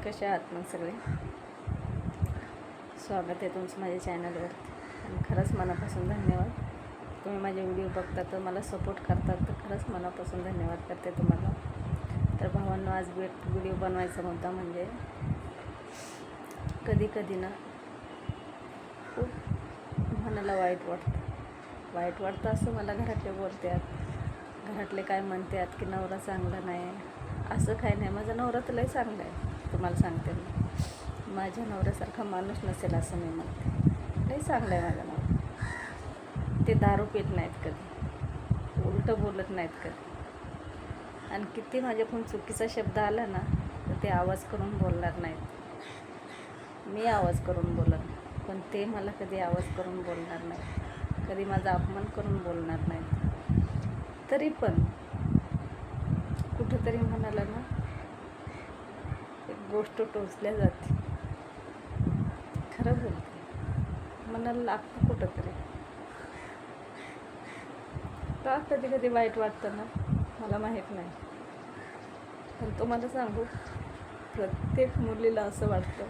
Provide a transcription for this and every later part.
कसे आहात मग सगळे? स्वागत आहे तुमचं माझ्या चॅनलवर आणि खरंच मनापासून धन्यवाद. तुम्ही माझे व्हिडिओ बघता तर मला सपोर्ट करतात तर खरंच मनापासून धन्यवाद करते तुम्हाला. तर भावांनो, आज व्हिडिओ बनवायचा मुद्दा म्हणजे कधी कधी ना खूप मनाला वाईट वाटतं असं मला घरातले बोलतात. घरातले काय म्हणतात की नवरा चांगला नाही. असं काय नाही, माझा नवरा तर लय चांगला आहे. तुम्हाला सांगते मी, माझ्या नवऱ्यासारखा माणूस नसेल असं मी म्हणते. लय चांगला आहे माझा नवरा. ते दारू पित नाहीत कधी, उलटं बोलत नाहीत कधी, आणि किती माझ्याकडून चुकीचा शब्द आला ना तर ते आवाज करून बोलणार नाहीत. मी आवाज करून बोलत, पण ते मला कधी आवाज करून बोलणार नाही, कधी माझा अपमान करून बोलणार नाही. तरी पण कुठंतरी मनाला ना एक गोष्ट टोचल्या जाते. खरं बोलते, मनाला लागतं कुठंतरी. का कधी कधी वाईट वाटतं ना मला माहीत नाही, पण तुम्हाला सांगू, प्रत्येक मुलीला असं वाटतं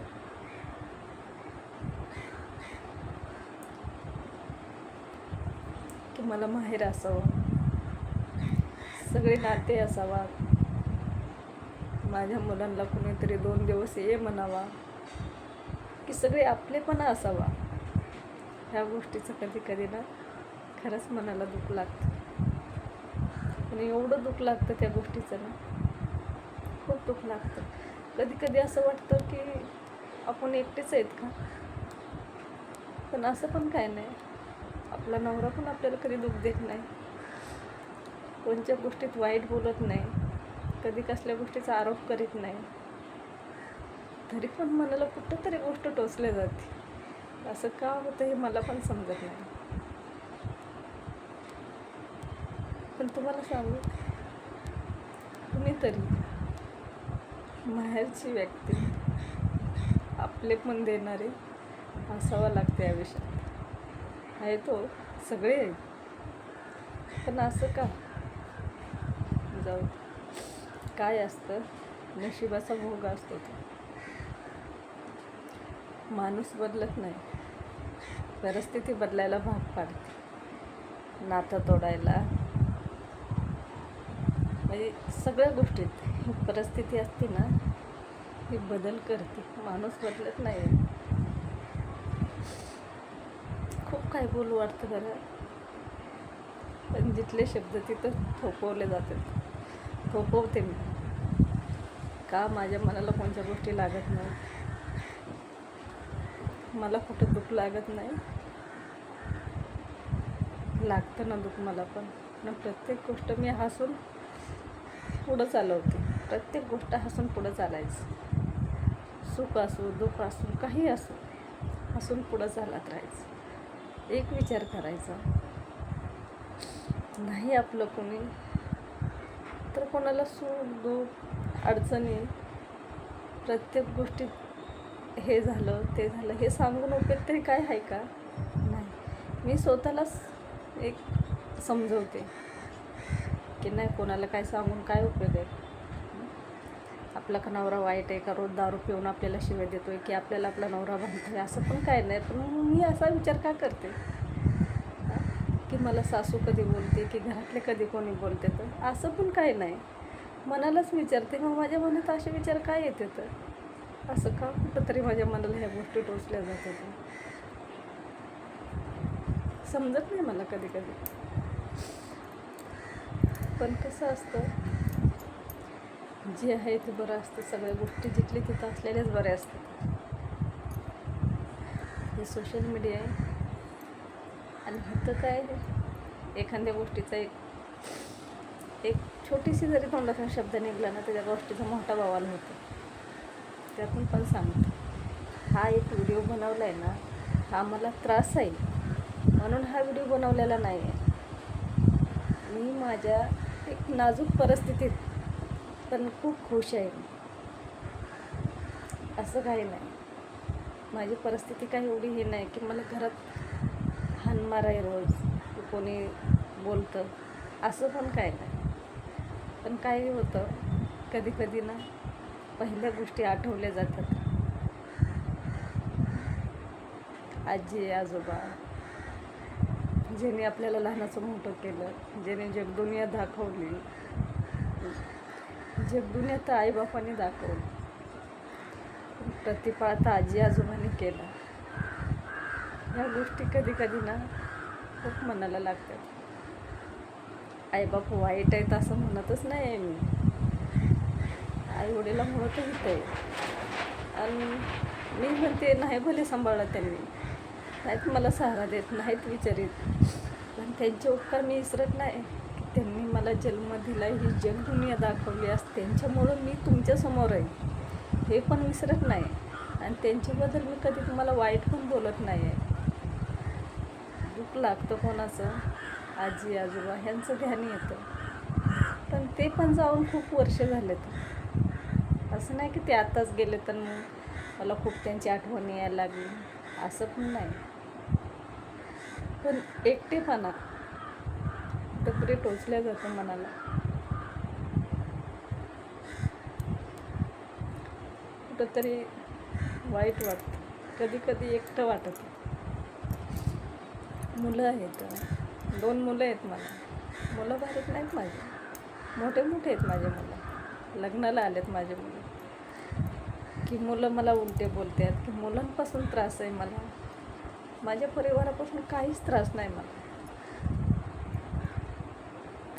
की मला माहेर असावं, सगळे नाते असावा, माझ्या मुलांना कुणीतरी 2 दिवस ये म्हणावा, की सगळे आपलेपणा असावा. ह्या गोष्टीचं कधी कधी ना खरंच मनाला दुःख लागतं. आणि एवढं दुःख लागतं त्या गोष्टीचं ना, खूप दुःख लागतं. कधी कधी असं वाटतं की आपण एकटेच आहेत का. पण असं पण काय नाही, आपला नवरा पण आपल्याला कधी दुःख देत नाही, कोणत्या गोष्टीत वाईट बोलत नाही, कधी कसल्या गोष्टीचा आरोप करीत नाही. तरी पण मनाला कुठं तरी गोष्ट टोचल्या जाते. असं का होतं हे मला पण समजत नाही. पण तुम्हाला सांगू, कुणीतरी माहेरची व्यक्ती आपले पण देणारे असावं लागते आयुष्यात. आहे तो सगळे आहेत, पण असं का. जाऊ, काय असतं, नशिबाचा भोग असतो तो. माणूस बदलत नाही, परिस्थिती बदलायला भाग पाडते. नातं तोडायला, म्हणजे सगळ्या गोष्टीत ही परिस्थिती असते ना, ही बदल करते. माणूस बदलत नाही. खूप काय बोलू वाटतं बरं, पण जिथले शब्द तिथं थोपवले जातात. थोपवते मी. का माझ्या मनाला कोणत्या गोष्टी लागत नाही, मला कुठं दुःख लागत नाही. लागतं ना दुःख मला पण प्रत्येक गोष्ट मी हसून पुढं चालवते. प्रत्येक गोष्ट हसून पुढं चालायचं. सुख असो, दुःख असो, काही असो, हसून पुढं चालत राहायचं. एक विचार करायचा, नाही आपलं कोणी तर कोणाला सुख दुःख अडचणी प्रत्येक गोष्टीत हे झालं ते झालं हे सांगून उपयोग तरी काय आहे का. नाही, मी स्वतःलाच एक समजवते की नाही, कोणाला काय सांगून काय उपयोग आहे. आपला का नवरा वाईट आहे का, रोज दारू पिऊन आपल्याला शिव्या देतोय की आपल्याला आपला नवरा बांधतोय, असं पण काय नाही. पण मी असा विचार का करते की मला सासू कधी बोलते की घरातले कधी कोणी बोलते, तर असं पण काय नाही. मनालाच विचारते, मग माझ्या मनात असे विचार काय येते, तर असं का कुठंतरी माझ्या मनाला ह्या गोष्टी टोचल्या जातात. समजत नाही मला कधी कधी. पण कसं असतं, जे आहे ते बरं असतं. सगळ्या गोष्टी जिथले तिथं असलेल्याच बऱ्या असतात. हे सोशल मीडिया आहे. आणि होतं काय, एखाद्या गोष्टीचा एक छोटीशी जरी तोंडातून शब्द निघला ना, त्याच्या गोष्टीचा मोठा बवाल होतो. त्यातून पण सांगतो, हा एक व्हिडिओ बनवला आहे ना, हा मला त्रास आहे म्हणून हा व्हिडिओ बनवलेला नाही आहे. मी माझ्या एक नाजूक परिस्थितीत पण खूप खुश आहे. असं काही नाही, माझी परिस्थिती काही एवढी हे नाही की मला घरात हाणमार आहे रोज, की कोणी बोलतं, असं पण काय नाही. पण काय होतं, कधी कधी ना पहिल्या गोष्टी आठवल्या जातात. आजी आजोबा, ज्याने आपल्याला लहानाचं मोठं केलं, ज्याने जगदुनिया दाखवली. जगदुनिया तर आईबापाने दाखवली, प्रतिपाळ तर आजी आजोबांनी केला. ह्या गोष्टी कधी कधी ना खूप मनाला लागतात. आईबाप वाईट आहेत असं म्हणतच नाही आहे मी, आई वडीला म्हणतच आहे. आणि मी म्हणते नाही भले सांभाळलं त्यांनी, नाहीत मला सहारा देत, नाहीत विचारित, पण त्यांचे उपकार मी विसरत नाही. की त्यांनी मला जन्म दिला, ही जगदुनिया दाखवली, आज त्यांच्यामुळं मी तुमच्यासमोर आहे हे पण विसरत नाही. आणि त्यांच्याबद्दल मी कधी तुम्हाला वाईट पण बोलत नाही आहे. दुःख लागतं कोणाचं, आजी आजोबा ह्यांचं ध्यान येतं, पण ते पण जाऊन खूप वर्ष झालेत. असं नाही की ते आताच गेले तर मग मला खूप त्यांची आठवण यायला लागली, असं पण नाही. पण एकटेपणा कुठंतरी टोचल्या जातं मनाला. कुठंतरी वाईट वाटतं, कधी कधी एकटं वाटतं. मुलं आहेत, 2 मुलं आहेत मला. मुलं बारीक नाहीत माझे, मोठे मोठे आहेत माझे मुलं, लग्नाला आलेत माझे मुलं. की मुलं मला उलटे बोलतात, की मुलांपासून त्रास आहे मला, माझ्या परिवारापासून काहीच त्रास नाही मला.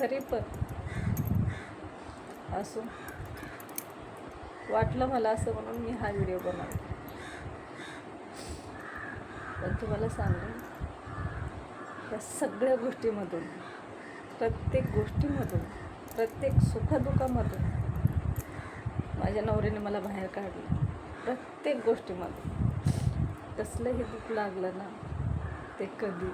तरी पण असो, वाटलं मला असं म्हणून मी हा व्हिडिओ बनवला. पण तुम्हाला सांगू, या सगळ्या गोष्टीमधून, प्रत्येक गोष्टीमधून, प्रत्येक सुखदुःखामधून माझ्या नवऱ्याने मला बाहेर काढलं. प्रत्येक गोष्टीमधून कसलंही दुःख लागलं ना, ते कधी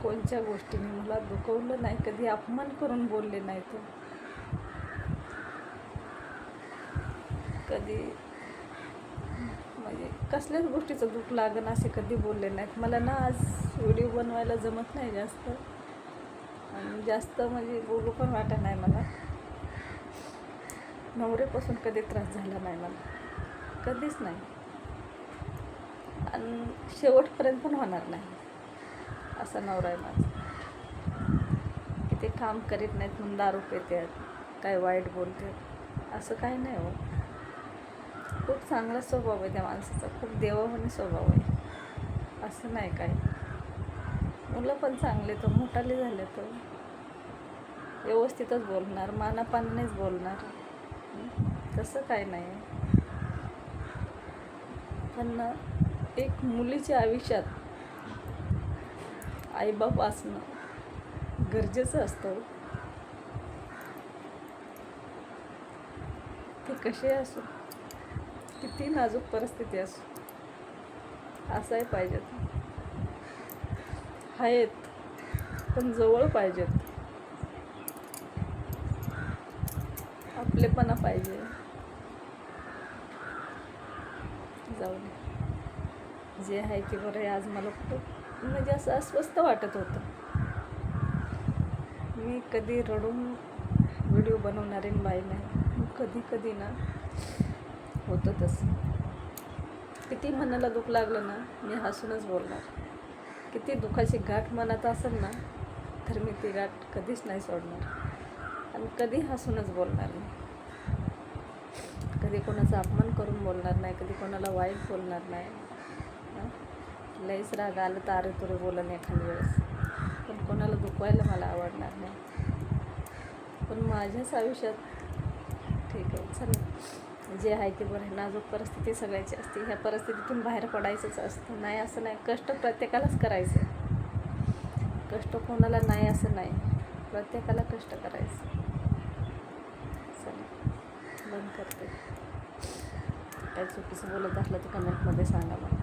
कोणत्या गोष्टीने मला दुखवलं नाही, कधी अपमान करून बोलले नाही. तो कधी म्हणजे कसल्याच गोष्टीचं दुःख लागण असे कधी बोलले नाहीत. मला ना आज व्हिडिओ बनवायला जमत नाही जास्त, आणि जास्त म्हणजे बोलू पण वाटत नाही मला. नवऱ्यापासून कधी त्रास झाला नाही मला, कधीच नाही, आणि शेवटपर्यंत पण होणार नाही. असा नवरा आहे माझा की ते काम करीत नाहीत म्हणून दारू पितात, काय वाईट बोलतात, असं काही नाही हो. खूप चांगला स्वभाव आहे त्या माणसाचा, खूप देवावानी स्वभाव आहे, असं नाही काय. मुलं पण चांगले, तर मोठाले झाले तर व्यवस्थितच बोलणार, मानापानानेच बोलणार, तसं काय नाही. पण एक मुलीच्या आयुष्यात आईबाप असणं गरजेचं असतं. ते कसे असो, किती नाजूक परिस्थिती असो, असाही पाहिजेत. आहेत पण जवळ पाहिजेत, आपलेपणा पाहिजे. जाऊ दे, जे आहे ते बरं आहे. आज मला खूप म्हणजे असं अस्वस्थ वाटत होतं. मी कधी रडून व्हिडिओ बनवणारी बाई नाही. कधी कधी ना होतं तसं. किती मनाला दुःख लागलं ना, मी हसूनच बोलणार. किती दुःखाची गाठ मनात असेल ना, तर मी ती गाठ कधीच नाही सोडणार, आणि कधी हसूनच बोलणार नाही. कधी कोणाचा अपमान करून बोलणार नाही, कधी कोणाला वाईट बोलणार नाही. लईच राग आलं तर अरे तुरे बोलन एखाद्या वेळेस, पण कोणाला दुखवायला मला आवडणार नाही. पण माझ्याच आयुष्यात ठीक आहे, चला जे आहे ते बरं आहे. नाजूक परिस्थिती सगळ्याची असते, ह्या परिस्थितीतून बाहेर पडायचंच असतं. नाही असं नाही, कष्ट प्रत्येकालाच करायचं, कष्ट कोणाला नाही असं नाही, प्रत्येकाला कष्ट करायचं. चला बंद करते. काय चुकीचं बोलत असलं तर कमेंटमध्ये सांगा मला.